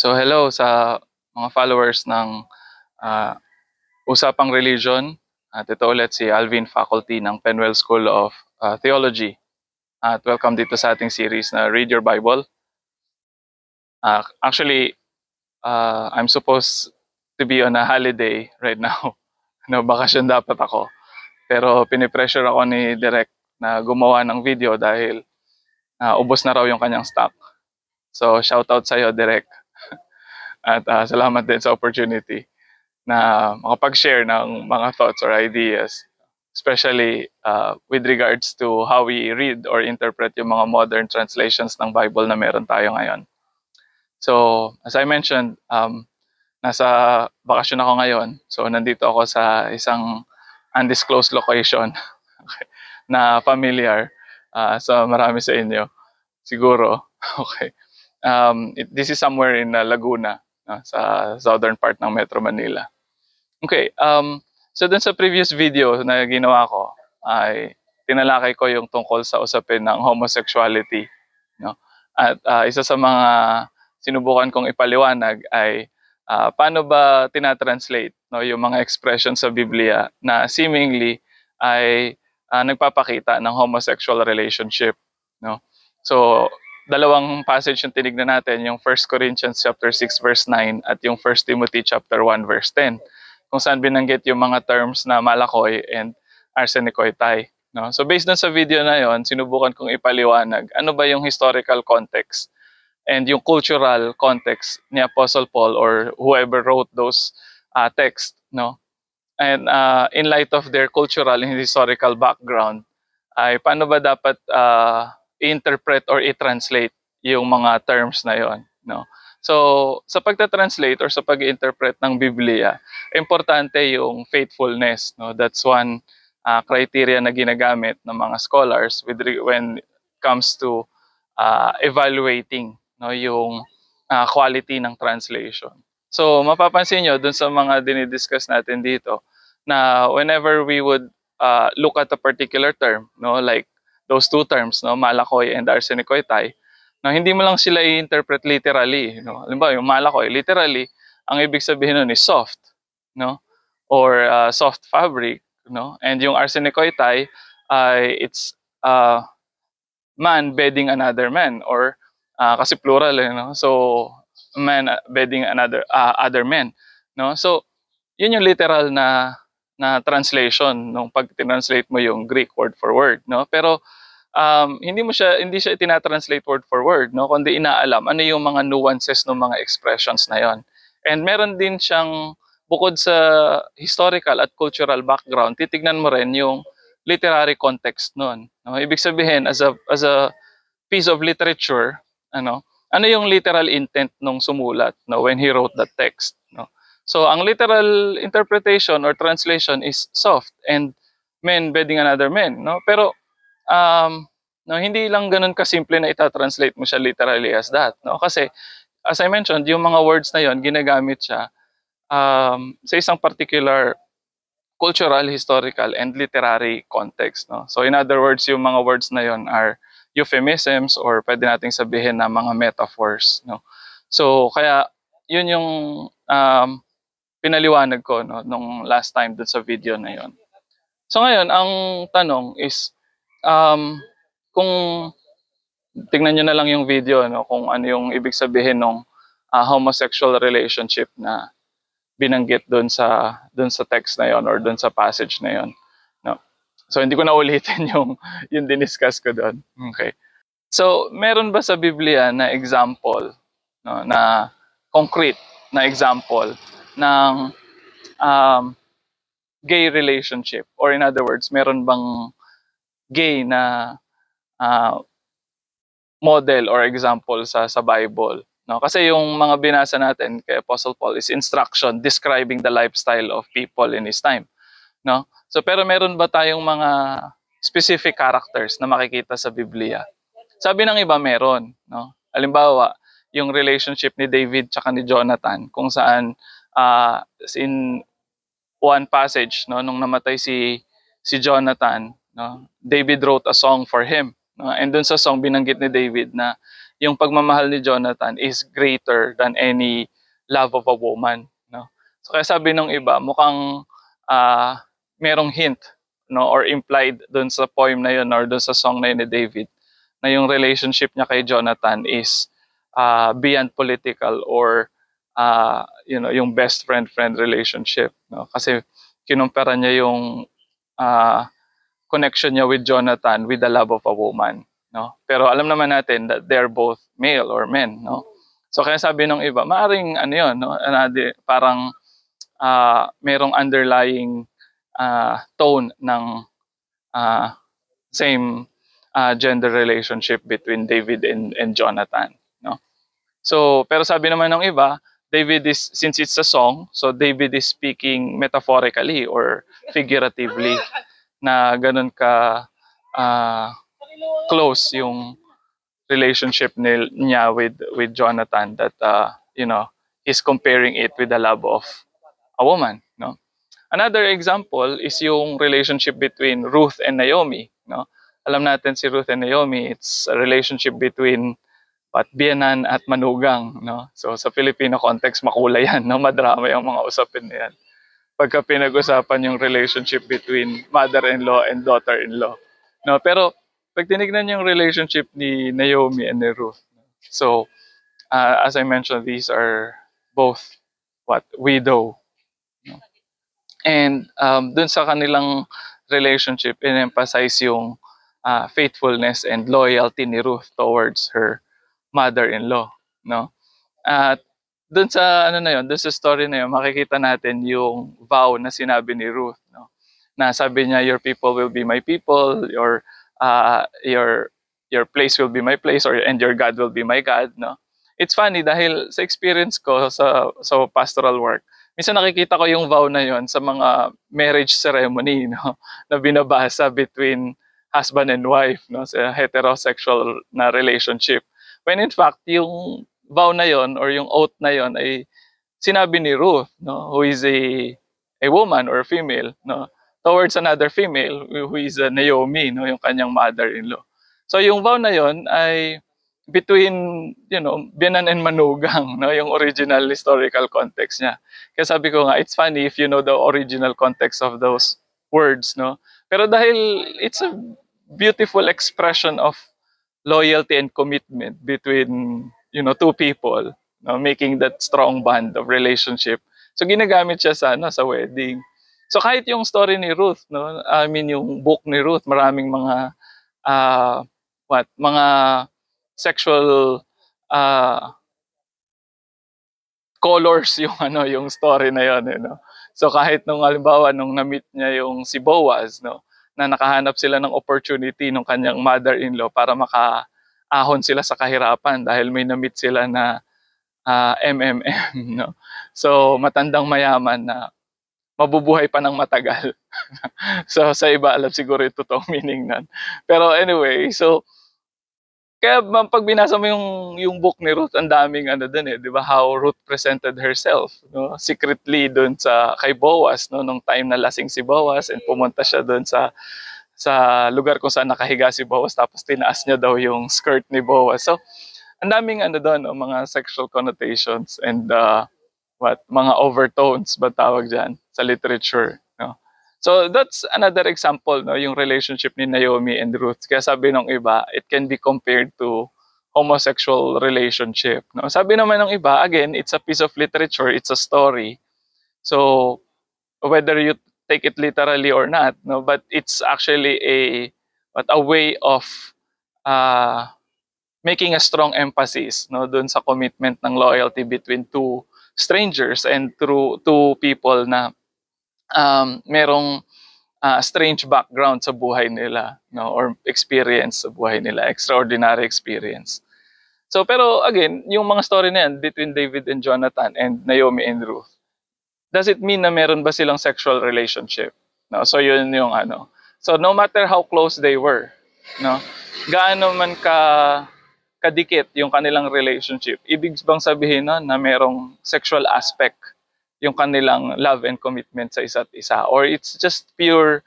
So hello sa mga followers ng ah, Usapang Religion. At ito ulit si Alvin, faculty ng Penwell School of Theology. At welcome dito sa ating series na Read Your Bible. Actually, I'm supposed to be on a holiday right now. No, bakasyon dapat ako. Pero pinipressure ako ni Direk na gumawa ng video dahil ubos na raw yung kanyang stock. So shoutout sa iyo, Direk. At salamat din sa opportunity na makapag-share ng mga thoughts or ideas, especially with regards to how we read or interpret yung mga modern translations ng Bible na meron tayo ngayon. So, as I mentioned, nasa bakasyon ako ngayon. So, nandito ako sa isang undisclosed location na familiar sa marami sa inyo, siguro. Okay. This is somewhere in Laguna, sa southern part ng Metro Manila. Okay, so dun sa previous video na ginawa ko ay tinalakay ko yung tungkol sa usapin ng homosexuality, no? At isa sa mga sinubukan kong ipaliwanag ay paano ba tinatranslate, no, yung mga expression sa Biblia na seemingly ay nagpapakita ng homosexual relationship, no? So dalawang passage yung tinignan natin, yung 1 Corinthians chapter 6 verse 9 at yung 1 Timothy chapter 1 verse 10, kung saan binanggit yung mga terms na malakoy and arsenicoitai. No? So based dun sa video na yon, sinubukan kong ipaliwanag ano ba yung historical context and yung cultural context ni Apostle Paul or whoever wrote those texts, no? And in light of their cultural and historical background, ay paano ba dapat i-interpret or i-translate yung mga terms na yon, no? So, sa pagta-translate or sa pag-interpret ng Biblia, importante yung faithfulness, no? That's one criteria na ginagamit ng mga scholars when it comes to evaluating, no, yung quality ng translation. So, mapapansin nyo dun sa mga dinidiscuss natin dito na whenever we would look at a particular term, no, like those two terms, no, malakoy and arsenicoitai, no, hindi mo lang sila i-interpret literally, no. Halimbawa, yung malakoy, literally, ang ibig sabihin nun is soft, no, or soft fabric, no, and yung arsenicoitai ay it's man bedding another man, or kasi plural, no, so man bedding another other men, no. So yun yung literal na translation nung pag translate mo yung Greek word for word, no. Pero hindi siya itinatranslate word for word, no, kundi inaalam ano yung mga nuances ng mga expressions na yon. And meron din siyang, bukod sa historical at cultural background, titignan mo rin yung literary context nun, no. Ibig sabihin, as a piece of literature, ano yung literal intent nung sumulat, no, when he wrote that text, no. So ang literal interpretation or translation is soft and men bedding another man, no. Pero no, hindi lang ganun kasimple na ita-translate mo siya literally as that, no, kasi as I mentioned, yung mga words na yon ginagamit siya sa isang particular cultural, historical, and literary context, no. So in other words, yung mga words na yon are euphemisms or pwede nating sabihin na mga metaphors, no. So kaya yun yung pinaliwanag ko, no, nung last time dun sa video na yon. So ngayon, ang tanong is kung tingnan nyo na lang yung video, no, kung ano yung ibig sabihin ng homosexual relationship na binanggit doon sa text na yon or doon sa passage na yon, no. So hindi ko na ulitin yung diniscuss ko doon. Okay. So meron ba sa Biblia na example, no, na concrete na example ng gay relationship, or in other words, meron bang gay na model or example sa Bible, no? Kasi yung mga binasa natin kay Apostle Paul is instruction describing the lifestyle of people in his time, no? So pero meron ba tayong mga specific characters na makikita sa Biblia? Sabi ng iba meron, no? Halimbawa, yung relationship ni David tsaka ni Jonathan, kung saan in one passage, no, nung namatay si Jonathan, no, David wrote a song for him, no? And dun sa song binanggit ni David na yung pagmamahal ni Jonathan is greater than any love of a woman, no? So kaya sabi ng iba, mukhang merong hint, no, or implied doon sa poem na yun or doon sa song na yun ni David, na yung relationship niya kay Jonathan is beyond political or yung best friend-friend relationship, no? Kasi kinumpara niya yung connection niya with Jonathan with the love of a woman, no? Pero alam naman natin that they're both male or men, no? So kaya sabi ng iba, maaring ano yun, no? Parang merong underlying tone ng same gender relationship between David and Jonathan, no? So pero sabi naman ng iba, David is, since it's a song, so David is speaking metaphorically or figuratively, na ganun ka close yung relationship niya with Jonathan that he's comparing it with the love of a woman, no? Another example is yung relationship between Ruth and Naomi, no? Alam natin si Ruth and Naomi, it's a relationship between biyenan at manugang, no? So sa Filipino context makulay yan, no? Madrama yung mga usapin na yan pagka pinag-usapan yung relationship between mother-in-law and daughter-in-law, no? Pero pag tinignan yung relationship ni Naomi and ni Ruth, so as I mentioned, these are both widow, no? And dun sa kanilang relationship, in-emphasize yung faithfulness and loyalty ni Ruth towards her mother-in-law, no? At dun sa dun sa story na yun, makikita natin yung vow na sinabi ni Ruth, no? Na sabi niya, your people will be my people, your place will be my place, and your God will be my God, no? It's funny dahil sa experience ko sa pastoral work, minsan nakikita ko yung vow na yon sa mga marriage ceremony, no? Na binabasa between husband and wife, no? Sa heterosexual na relationship. When in fact, yung vow na yon or yung oath na yon ay sinabi ni Ruth, no? Who is a woman or a female, no? Towards another female who is Naomi, no? Yung kanyang mother-in-law. So yung vow na yon ay between, biyenan and manugang, no? Yung original historical context niya. Kaya sabi ko nga, it's funny if you know the original context of those words, no? Pero dahil it's a beautiful expression of loyalty and commitment between, two people, no? Making that strong bond of relationship. So ginagamit siya sa wedding. So kahit yung story ni Ruth, no? I mean yung book ni Ruth, maraming mga mga sexual colors yung story na yon, So kahit nung halimbawa nung na-meet niya yung si Boaz, no, na nakahanap sila ng opportunity ng kanyang mother-in-law para makaahon sila sa kahirapan dahil may na-meet sila na MMM, no. So matandang mayaman na mabubuhay pa ng matagal. So sa iba alam siguro yung totoong meaning nun. Pero anyway, so kaya pag binasa mo yung book ni Ruth, ang daming doon 'di ba? How Ruth presented herself, no? Secretly doon kay Boaz, no, nung time na lasing si Boaz and pumunta siya doon sa lugar kung saan nakahiga si Boaz tapos tinaas niya daw yung skirt ni Boaz. So ang daming doon, no, mga sexual connotations and mga overtones ba tawag diyan sa literature, no? So that's another example, no, yung relationship ni Naomi and Ruth. Kaya sabi ng iba, it can be compared to homosexual relationship, no? Sabi naman ng iba, again, it's a piece of literature, it's a story. So whether you take it literally or not, no, but it's actually a way of making a strong emphasis, no, doon sa commitment ng loyalty between two strangers and through two people na merong strange background sa buhay nila, no, or experience sa buhay nila, extraordinary experience. So pero again, yung mga story na yan between David and Jonathan and Naomi and Ruth, does it mean na meron ba silang sexual relationship? No, so yun yung So no matter how close they were, no, gaano man kadikit yung kanilang relationship, ibig bang sabihin na merong sexual aspect yung kanilang love and commitment sa isa't isa, or it's just pure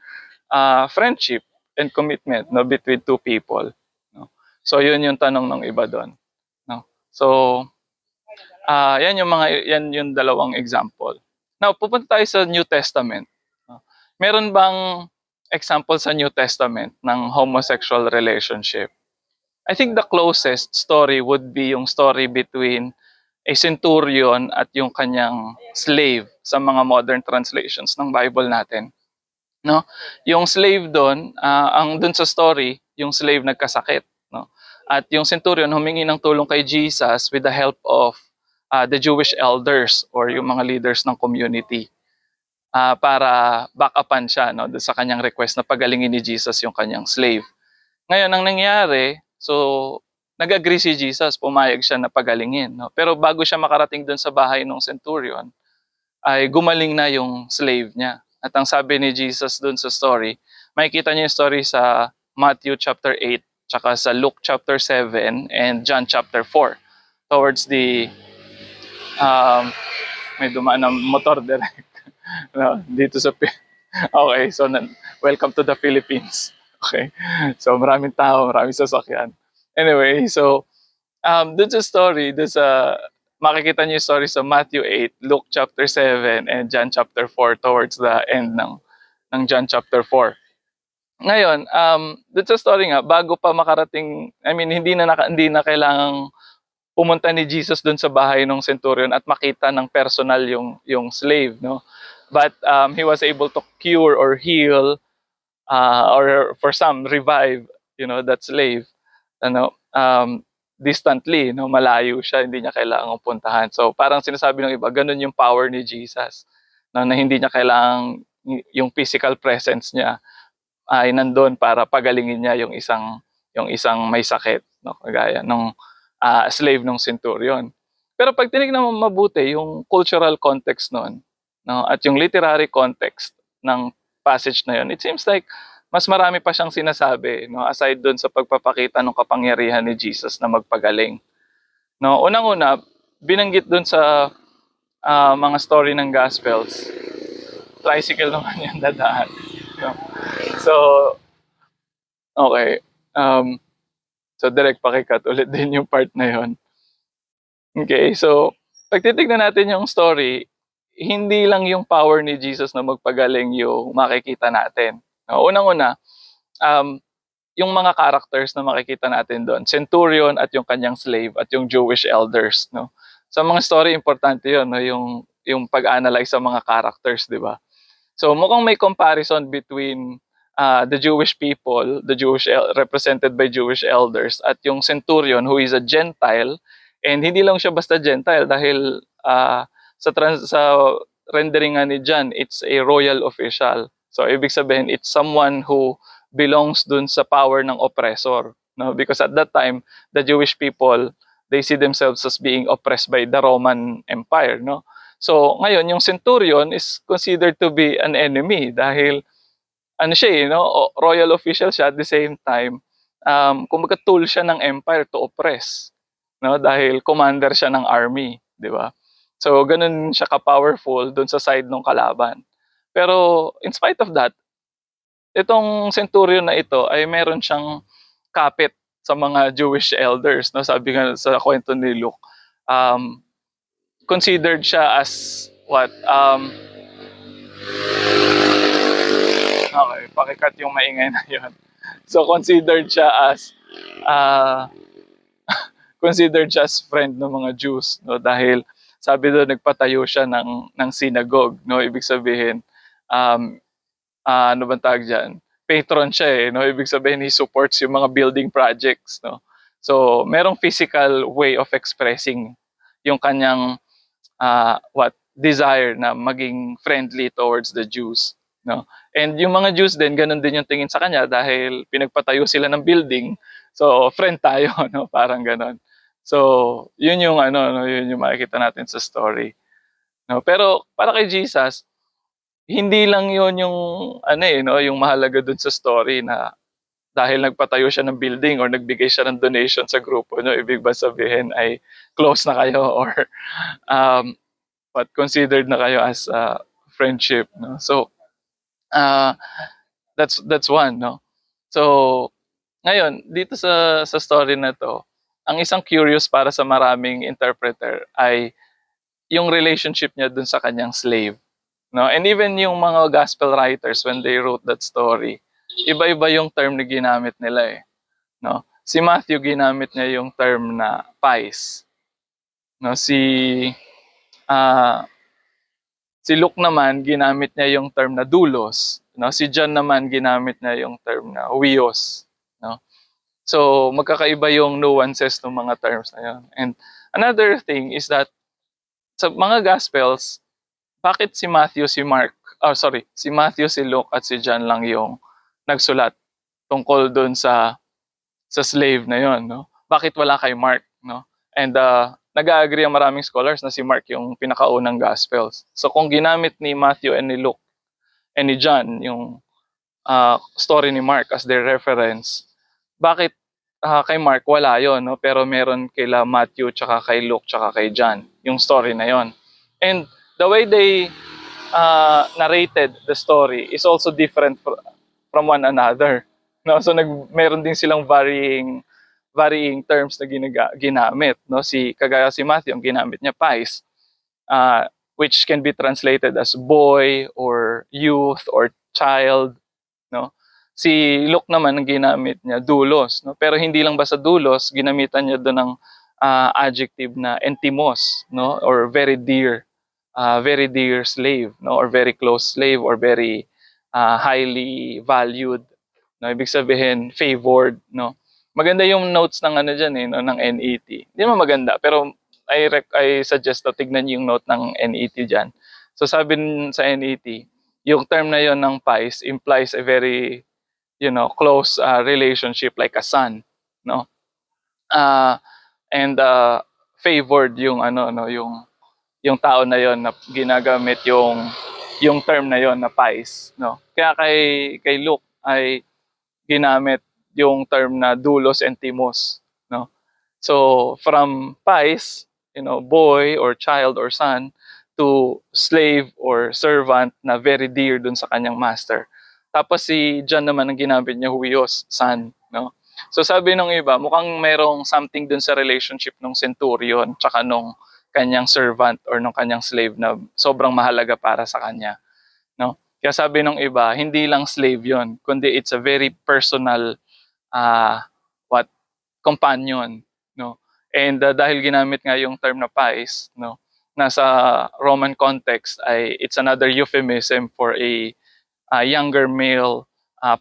friendship and commitment, no, between two people, no? So yun yung tanong ng iba doon. So, yan yung dalawang example. Now, pupunta tayo sa New Testament. Meron bang example sa New Testament ng homosexual relationship? I think the closest story would be yung story between a centurion at yung kanyang slave sa mga modern translations ng Bible natin. No? Yung slave doon, ang doon sa story, yung slave nagkasakit, no? At yung centurion humingi ng tulong kay Jesus with the help of the Jewish elders or yung mga leaders ng community para back upan siya, no, doon sa kanyang request na pagalingin ni Jesus yung kanyang slave. Ngayon, ang nangyari, so nag-agree si Jesus, pumayag siya na pagalingin. No? Pero bago siya makarating doon sa bahay ng centurion, ay gumaling na yung slave niya. At ang sabi ni Jesus doon sa story, makikita niyo yung story sa Matthew chapter 8, tsaka sa Luke chapter 7, and John chapter 4. Towards the, may dumaan ng motor direct. No, dito sa, okay, so welcome to the Philippines. Okay, so maraming tao, maraming sasakyan. Anyway, so doon sa story, doon sa makikita niyo yung story sa Matthew 8, Luke chapter 7, and John chapter 4 towards the end ng John chapter 4. Ngayon, doon sa story nga, bago pa makarating, I mean, hindi na kailangang pumunta ni Jesus doon sa bahay ng centurion at makita ng personal yung slave, no? But he was able to cure or heal or for some revive, that slave, distantly, malayo siya, hindi niya kailangang puntahan. So parang sinasabi ng iba, ganun yung power ni Jesus, na hindi niya kailangang yung physical presence niya ay nandoon para pagalingin niya yung isang may sakit, no, kagaya ng slave ng centurion. Pero pag tinignan mo mabuti yung cultural context noon, no, at yung literary context ng passage na yun, it seems like mas marami pa siyang sinasabi, no, aside doon sa pagpapakita ng kapangyarihan ni Jesus na magpagaling. No, unang-una, binanggit doon sa mga story ng Gospels. Tricycle naman yung dadaan. No? So, okay. So, direct pakikat ulit din yung part na yon. Okay, so, pag titignan natin yung story, hindi lang yung power ni Jesus na magpagaling yung makikita natin. No, unang-una, yung mga characters na makikita natin doon, centurion at yung kanyang slave at yung Jewish elders, no. Sa mga story importante 'yon, no, yung pag-analyze sa mga characters, 'di ba? So mukhang may comparison between the Jewish people, represented by Jewish elders, at yung centurion who is a Gentile, and hindi lang siya basta Gentile dahil sa rendering ni John, it's a royal official. So ibig sabihin, it's someone who belongs dun sa power ng oppressor, no? Because at that time, the Jewish people, they see themselves as being oppressed by the Roman Empire, no? So ngayon, yung centurion is considered to be an enemy dahil siya, royal official siya, at the same time, kumbaga tool siya ng empire to oppress, no? Dahil commander siya ng army, di ba? So ganun siya ka-powerful dun sa side ng kalaban. Pero in spite of that, itong centurion na ito ay meron siyang kapit sa mga Jewish elders, no? Sabi nga sa kwento ni Luke, considered siya as what? Okay, pakikat yung maingay na yun. So considered siya as friend ng mga Jews, no? Dahil sabi doon, nagpatayo siya ng synagogue, no? Ibig sabihin, ano bang tawag dyan? Patron siya, no? Ibig sabihin, he supports yung mga building projects, no? So, merong physical way of expressing yung kanyang desire na maging friendly towards the Jews, no? And yung mga Jews din, ganun din yung tingin sa kanya dahil pinagpatayo sila ng building. So, friend tayo, no? Parang ganun. So, yun yung yun yung makikita natin sa story. No? Pero para kay Jesus, hindi lang yun yung yung mahalaga dun sa story na dahil nagpatayo siya ng building or nagbigay siya ng donation sa grupo, no, ibig ba sabihin ay close na kayo or considered na kayo as friendship, no? So that's one, no. So ngayon dito sa story na to, ang isang curious para sa maraming interpreter ay yung relationship niya dun sa kanyang slave. No? And even yung mga gospel writers, when they wrote that story, iba-iba yung term na ginamit nila eh. No? Si Matthew, ginamit niya yung term na pies. No? Ah, si Luke naman, ginamit niya yung term na doulos. No? Si John naman, ginamit niya yung term na huios. No? So, magkakaiba yung nuances ng mga terms na yun. And another thing is that sa mga Gospels, bakit si Matthew, si Matthew, si Luke, at si John lang yung nagsulat tungkol doon sa slave na yon, no? Bakit wala kay Mark, no? And nag-agree ang maraming scholars na si Mark yung pinakaunang Gospels. So kung ginamit ni Matthew and ni Luke and ni John yung story ni Mark as their reference, bakit kay Mark wala yon, no? Pero meron kila Matthew, tsaka kay Luke, tsaka kay John yung story na yon. And the way they narrated the story is also different from one another. No, so meron din silang varying terms na ginamit, no? Kagaya si Matthew, ang ginamit niya pies, which can be translated as boy or youth or child, no? Si Luke naman, ang ginamit niya doulos, no? Pero hindi lang basta doulos, ginamitan niya doon ng adjective na entimos, no? Or very dear slave, no? Or very close slave, or very highly valued, no? Ibig sabihin favored, no? Maganda yung notes ng ano diyan eh, no, ng NET. Hindi naman maganda, pero I suggest na tignan niyo yung note ng NET diyan. So sabi sa NET, yung term na yon ng pies implies a very, close relationship, like a son, no? And favored yung yung tao na yon na ginagamit yung term na yon na pies, no? Kaya kay Luke ay ginamit yung term na doulos and timos, no? So from pies, boy or child or son, to slave or servant na very dear dun sa kanyang master. Tapos si John naman ang ginamit niya huios, son, no? So sabi ng iba, mukhang merong something dun sa relationship ng centurion tsaka nung kanyang servant or nung kanyang slave na sobrang mahalaga para sa kanya, no? Kaya sabi ng iba, hindi lang slave yon, kundi it's a very personal companion, no? And dahil ginamit nga yung term na pies, no, nasa Roman context ay it's another euphemism for a younger male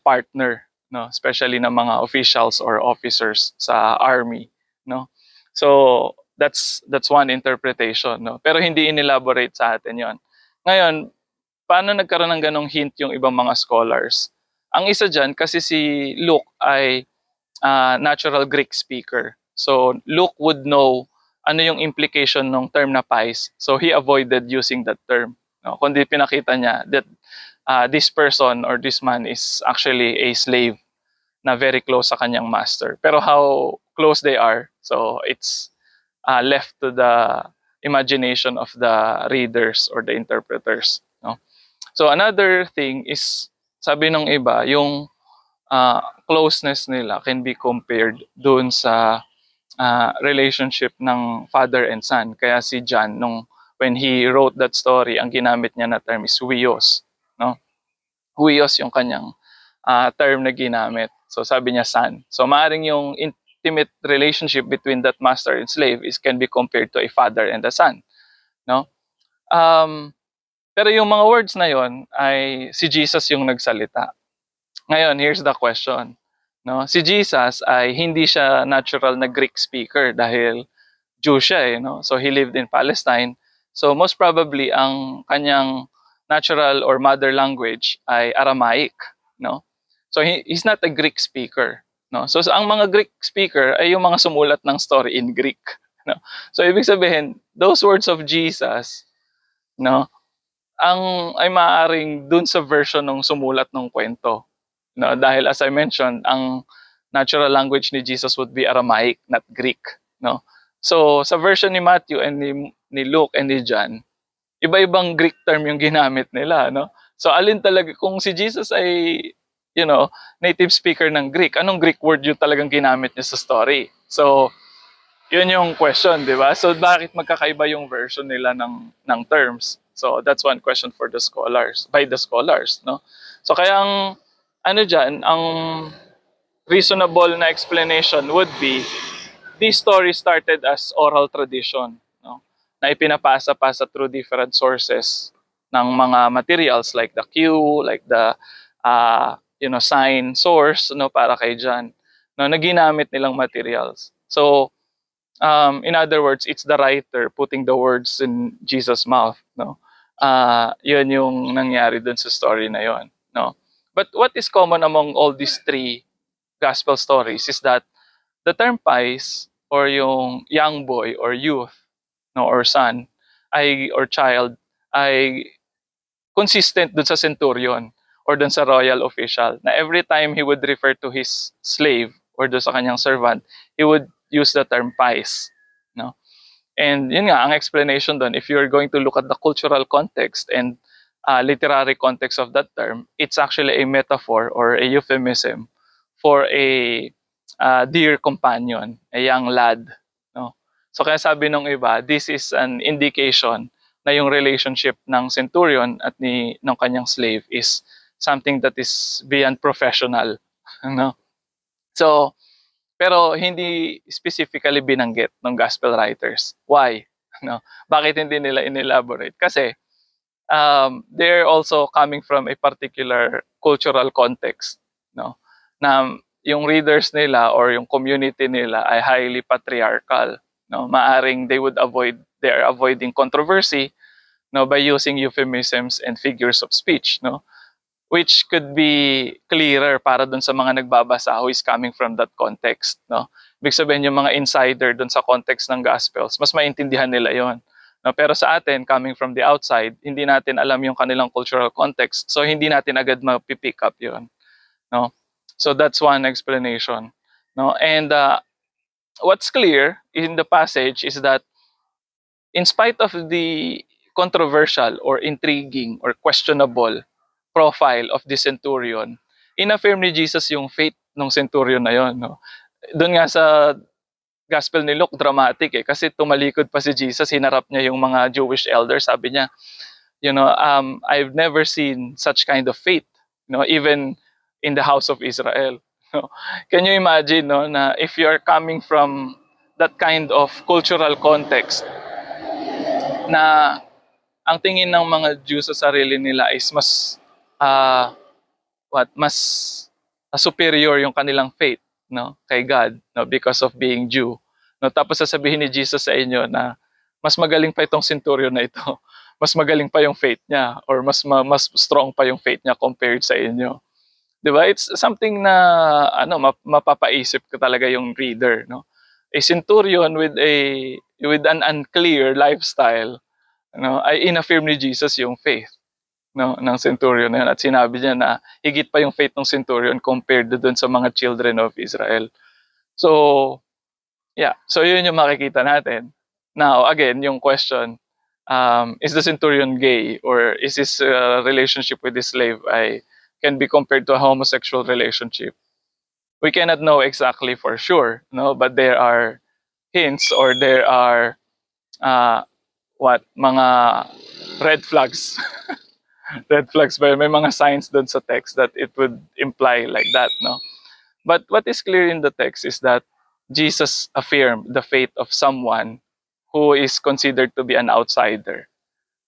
partner, no, especially ng mga officials or officers sa army, no. So that's one interpretation, no, pero hindi inelaborate sa atin yon. Ngayon, paano nagkaroon ng ganong hint yung ibang mga scholars? Ang isa dyan, kasi si Luke ay natural Greek speaker, so Luke would know ano yung implication ng term na pies, so he avoided using that term, no? Kundi pinakita niya that this person or this man is actually a slave na very close sa kanyang master. Pero how close they are, so it's left to the imagination of the readers or the interpreters, no? So another thing is, sabi ng iba, yung closeness nila can be compared doon sa relationship ng father and son. Kaya si John, when he wrote that story, ang ginamit niya na term is huios, no? Huios yung kanyang term na ginamit. So sabi niya son. So maaring yung intimate relationship between that master and slave can be compared to a father and a son, no? Pero yung mga words na yon ay si Jesus yung nagsalita. Ngayon, here's the question, no? Si Jesus ay hindi siya natural na Greek speaker dahil Jew siya, no? So he lived in Palestine. So most probably ang kanyang natural or mother language ay Aramaic, no? So he's not a Greek speaker, no? So ang mga Greek speaker ay yung mga sumulat ng story in Greek, no? So ibig sabihin, those words of Jesus, no, ay maaaring dun sa version ng sumulat ng kwento, no? Dahil as I mentioned, ang natural language ni Jesus would be Aramaic, not Greek, no? So sa version ni Matthew and ni Luke and ni John, iba-ibang Greek term yung ginamit nila, no? So alin talaga, kung si Jesus ay native speaker ng Greek, anong Greek word yung talagang ginamit niya sa story? So Yun yung question, di ba? So bakit magkakaiba yung version nila ng terms? So that's one question for the scholars, by the scholars, no? So kaya ang ano diyan, ang reasonable na explanation would be this story started as oral tradition, no? Na ipinapasa-pasa through different sources ng mga materials like the cue, like the sign source, no, para kay John, no, na ginamit nilang materials. So in other words, it's the writer putting the words in Jesus' mouth, no? Yun yung nangyari dun sa story na yon, no? But what is common among all these three gospel stories is that the term pies or yung young boy or youth, no, or son ay or child ay consistent dun sa centurion or dun sa royal official na every time he would refer to his slave or dun sa kanyang servant, he would use the term pies, no? And yun nga, ang explanation doon, if you're going to look at the cultural context and literary context of that term, it's actually a metaphor or a euphemism for a dear companion, a young lad. No? So kaya sabi nung iba, this is an indication na yung relationship ng centurion at ng kanyang slave is something that is beyond professional. No? So, pero hindi specifically binanggit ng gospel writers. Why? No? Bakit hindi nila inelaborate? Kasi they're also coming from a particular cultural context, no? Na yung readers nila or yung community nila ay highly patriarchal, no? Maaring they're avoiding controversy, no, by using euphemisms and figures of speech, no? Which could be clearer para dun sa mga nagbabasa who is coming from that context, no? Ibig sabihin yung mga insider dun sa context ng Gospels, mas maintindihan nila yon. No, pero sa atin, coming from the outside, hindi natin alam yung kanilang cultural context, so hindi natin agad mapipick up yon, no? So that's one explanation, no? And what's clear in the passage is that in spite of the controversial or intriguing or questionable profile of the centurion, inaffirm ni Jesus yung faith ng centurion na yon, no? Doon nga sa Gospel ni Luke, dramatic kasi tumalikod pa si Jesus, hinarap niya yung mga Jewish elders, sabi niya, I've never seen such kind of faith, even in the house of Israel. No? Can you imagine, no, na if you are coming from that kind of cultural context, na ang tingin ng mga Jews sa sarili nila is mas uh, mas superior yung kanilang faith, no, kay God, no, because of being Jew, no? Tapos sasabihin ni Jesus sa inyo na mas magaling pa itong centurion na ito, mas magaling pa yung faith niya or mas strong pa yung faith niya compared sa inyo, 'di ba? It's something na mapapaisip ka talaga yung reader, no? A centurion with an unclear lifestyle, no, ay inaffirm ni Jesus yung faith, no, ng centurion na yun, at sinabi niya na higit pa yung faith ng centurion compared doon sa mga children of Israel. So, yeah. So, yun yung makikita natin. Now, again, yung question, is the centurion gay or is his relationship with his slave can be compared to a homosexual relationship? We cannot know exactly for sure, no, but there are hints or there are mga red flags. Red flags ba yun? May mga signs doon sa text that it would imply like that, no? But what is clear in the text is that Jesus affirmed the faith of someone who is considered to be an outsider.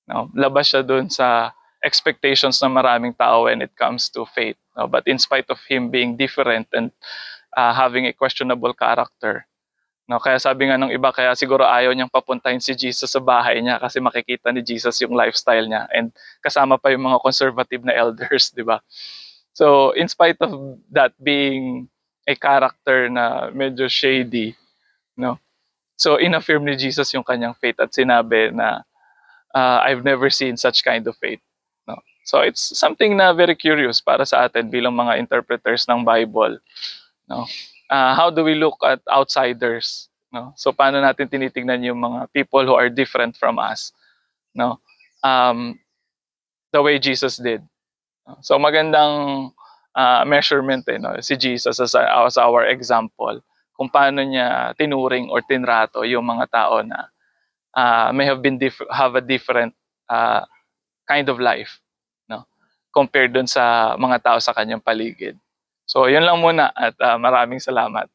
No? Labas siya doon sa expectations ng maraming tao when it comes to faith. No? But in spite of him being different and having a questionable character, no, kaya sabi nga ng iba, kaya siguro ayaw niyang papuntahin si Jesus sa bahay niya kasi makikita ni Jesus yung lifestyle niya and kasama pa yung mga conservative na elders, di ba? So, in spite of that being a character na medyo shady, no? So, inaffirm ni Jesus yung kanyang faith at sinabi na I've never seen such kind of faith, no? So, it's something na very curious para sa atin bilang mga interpreters ng Bible, no? How do we look at outsiders, no? So paano natin tinitingnan yung mga people who are different from us, no? The way Jesus did. So magandang measurement, no? Si Jesus as our example kung paano niya tinuring or tinrato yung mga tao na may have a different uh, kind of life, no? Compared dun sa mga tao sa kanyang paligid. So, yun lang muna at maraming salamat.